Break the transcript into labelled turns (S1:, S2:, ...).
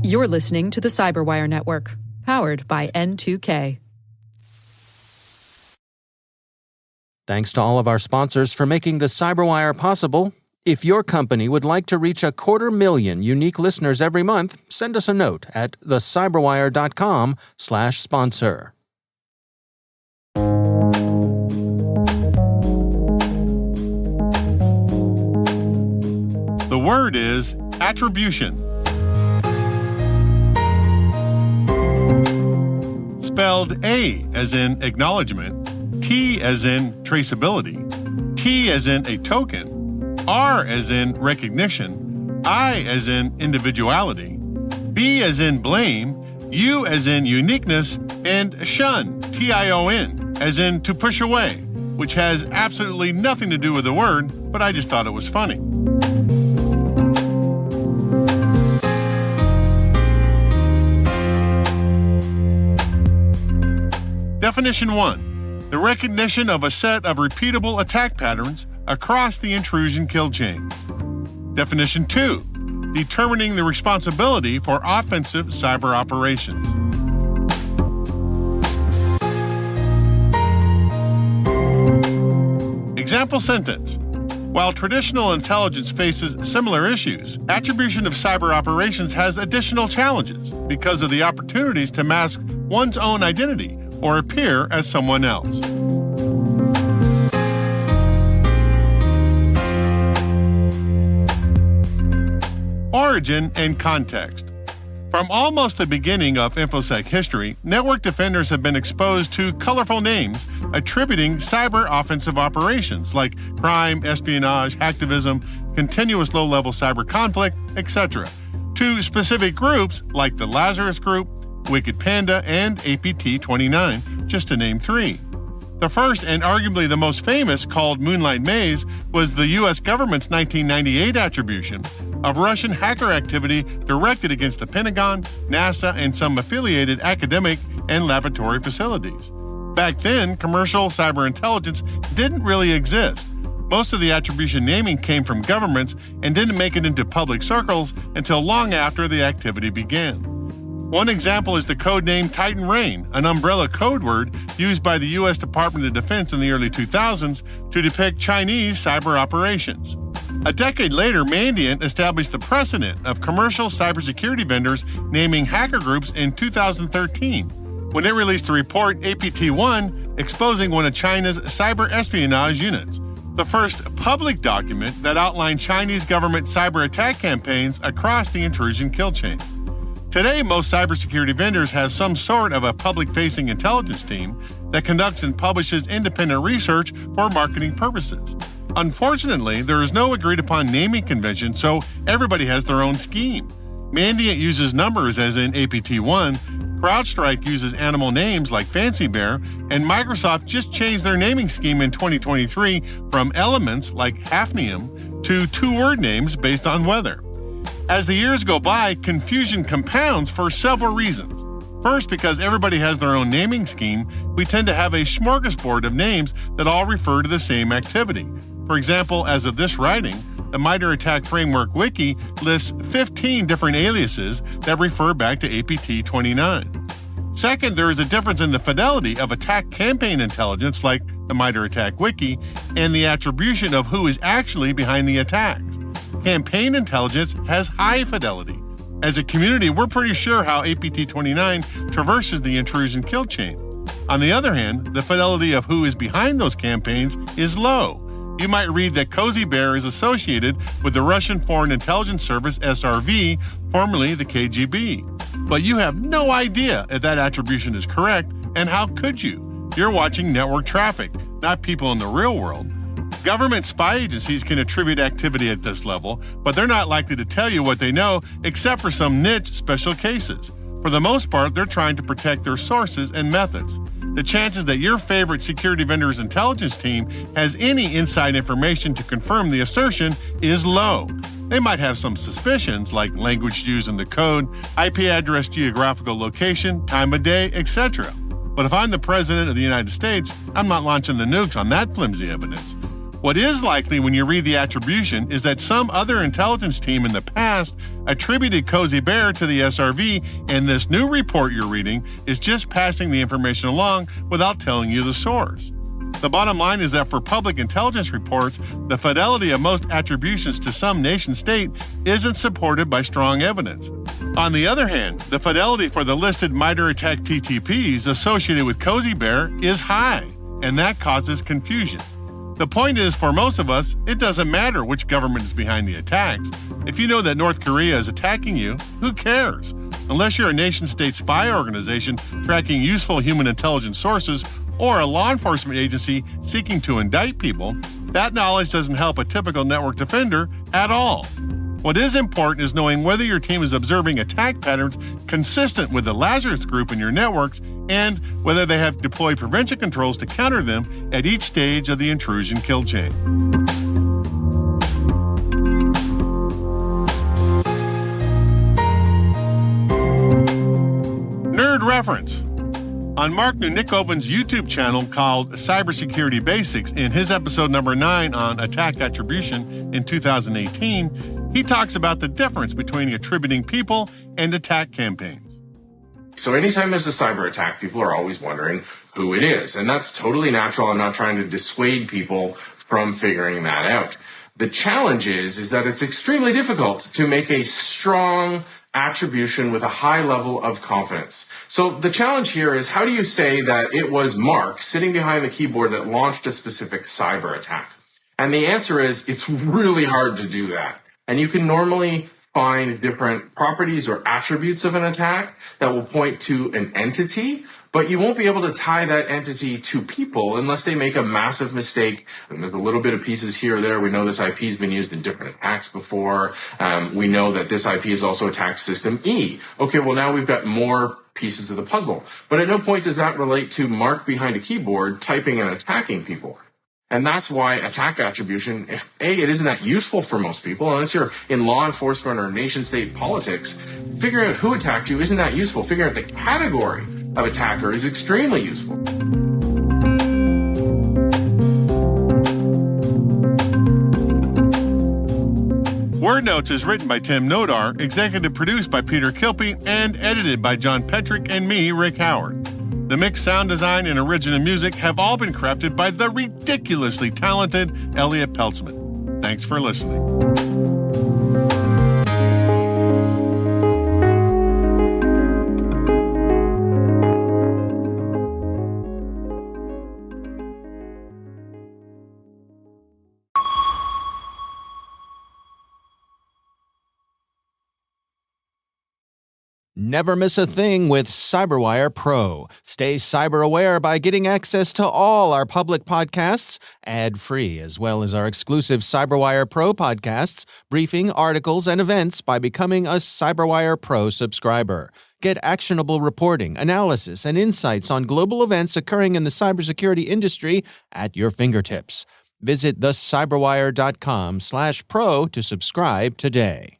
S1: You're listening to the Cyberwire Network, powered by N2K.
S2: Thanks to all of our sponsors for making the Cyberwire possible. If your company would like to reach 250,000 unique listeners every month, send us a note at thecyberwire.com/sponsor.
S3: The word is attribution. Spelled A as in acknowledgement, T as in traceability, T as in a token, R as in recognition, I as in individuality, B as in blame, U as in uniqueness, and shun, T-I-O-N, as in to push away, which has absolutely nothing to do with the word, but I just thought it was funny. Definition 1. The recognition of a set of repeatable attack patterns across the intrusion kill chain. Definition 2. Determining the responsibility for offensive cyber operations. Example sentence. While traditional intelligence faces similar issues, attribution of cyber operations has additional challenges because of the opportunities to mask one's own identity or appear as someone else. Origin and context. From almost the beginning of InfoSec history, network defenders have been exposed to colorful names attributing cyber offensive operations like crime, espionage, hacktivism, continuous low-level cyber conflict, etc., to specific groups like the Lazarus Group, Wicked Panda, and APT-29, just to name 3. The first and arguably the most famous, called Moonlight Maze, was the U.S. government's 1998 attribution of Russian hacker activity directed against the Pentagon, NASA, and some affiliated academic and laboratory facilities. Back then, commercial cyber intelligence didn't really exist. Most of the attribution naming came from governments and didn't make it into public circles until long after the activity began. One example is the codename Titan Rain, an umbrella code word used by the U.S. Department of Defense in the early 2000s to depict Chinese cyber operations. A decade later, Mandiant established the precedent of commercial cybersecurity vendors naming hacker groups in 2013, when it released the report APT-1 exposing one of China's cyber espionage units, the first public document that outlined Chinese government cyber attack campaigns across the intrusion kill chain. Today, most cybersecurity vendors have some sort of a public-facing intelligence team that conducts and publishes independent research for marketing purposes. Unfortunately, there is no agreed-upon naming convention, so everybody has their own scheme. Mandiant uses numbers as in APT-1, CrowdStrike uses animal names like Fancy Bear, and Microsoft just changed their naming scheme in 2023 from elements like hafnium to two-word names based on weather. As the years go by, confusion compounds for several reasons. First, because everybody has their own naming scheme, we tend to have a smorgasbord of names that all refer to the same activity. For example, as of this writing, the MITRE ATT&CK Framework Wiki lists 15 different aliases that refer back to APT-29. Second, there is a difference in the fidelity of attack campaign intelligence, like the MITRE ATT&CK Wiki, and the attribution of who is actually behind the attacks. Campaign intelligence has high fidelity. As a community, we're pretty sure how APT-29 traverses the intrusion kill chain. On the other hand, the fidelity of who is behind those campaigns is low. You might read that Cozy Bear is associated with the Russian Foreign Intelligence Service SRV, formerly the KGB. But you have no idea if that attribution is correct, and how could you? You're watching network traffic, not people in the real world. Government spy agencies can attribute activity at this level, but they're not likely to tell you what they know except for some niche special cases. For the most part, they're trying to protect their sources and methods. The chances that your favorite security vendor's intelligence team has any inside information to confirm the assertion is low. They might have some suspicions, like language used in the code, IP address, geographical location, time of day, etc. But if I'm the President of the United States, I'm not launching the nukes on that flimsy evidence. What is likely when you read the attribution is that some other intelligence team in the past attributed Cozy Bear to the SRV, and this new report you're reading is just passing the information along without telling you the source. The bottom line is that for public intelligence reports, the fidelity of most attributions to some nation-state isn't supported by strong evidence. On the other hand, the fidelity for the listed MITRE ATT&CK TTPs associated with Cozy Bear is high, and that causes confusion. The point is, for most of us, it doesn't matter which government is behind the attacks. If you know that North Korea is attacking you, who cares? Unless you're a nation-state spy organization tracking useful human intelligence sources or a law enforcement agency seeking to indict people, that knowledge doesn't help a typical network defender at all. What is important is knowing whether your team is observing attack patterns consistent with the Lazarus group in your networks and whether they have deployed prevention controls to counter them at each stage of the intrusion kill chain. Nerd reference. On Mark Nunikoven's YouTube channel called Cybersecurity Basics, in his episode number 9 on attack attribution in 2018, he talks about the difference between attributing people and attack campaigns.
S4: So anytime there's a cyber attack, people are always wondering who it is. And that's totally natural. I'm not trying to dissuade people from figuring that out. The challenge is that it's extremely difficult to make a strong attribution with a high level of confidence. So the challenge here is, how do you say that it was Mark sitting behind the keyboard that launched a specific cyber attack? And the answer is, it's really hard to do that. And you can normally find different properties or attributes of an attack that will point to an entity, but you won't be able to tie that entity to people unless they make a massive mistake. And there's a little bit of pieces here or there. We know this IP has been used in different attacks before. We know that this IP is also attack system E. Okay, well, now we've got more pieces of the puzzle. But at no point does that relate to Mark behind a keyboard typing and attacking people. And that's why attack attribution, it isn't that useful for most people. Unless you're in law enforcement or nation-state politics, figuring out who attacked you isn't that useful. Figuring out the category of attacker is extremely useful.
S3: Word Notes is written by Tim Nodar, executive produced by Peter Kilpie, and edited by John Petrick and me, Rick Howard. The mixed sound design and original music have all been crafted by the ridiculously talented Elliot Peltzman. Thanks for listening.
S2: Never miss a thing with CyberWire Pro. Stay cyber aware by getting access to all our public podcasts ad-free, as well as our exclusive CyberWire Pro podcasts, briefing, articles, and events by becoming a CyberWire Pro subscriber. Get actionable reporting, analysis, and insights on global events occurring in the cybersecurity industry at your fingertips. Visit thecyberwire.com/pro to subscribe today.